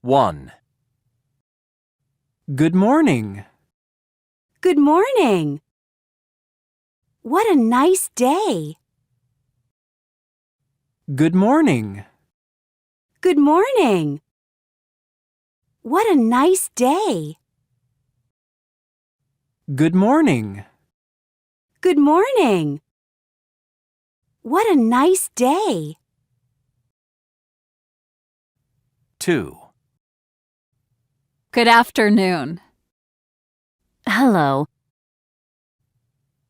1. Good morning. Good morning. What a nice day. Good morning. Good morning. What a nice day. Good morning. Good morning. What a nice day. 2. Good afternoon. Hello.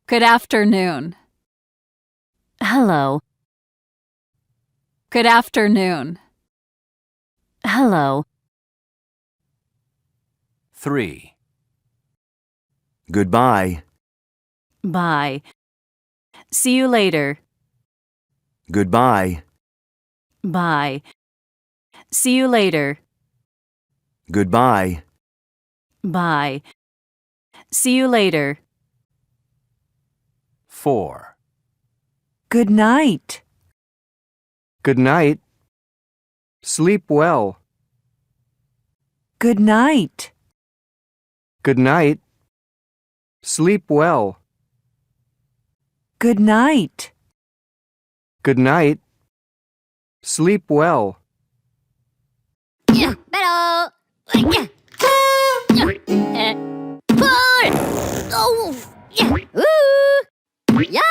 Good afternoon. Hello. Good afternoon. Hello. 3. Goodbye. Bye. See you later. Goodbye. Bye. See you later. Goodbye. Bye. See you later. 4. Good night. Good night. Sleep well. Good night. Good night. Sleep well. Good night. Good night. Sleep well. Pero... Pull! Oh! Yeah!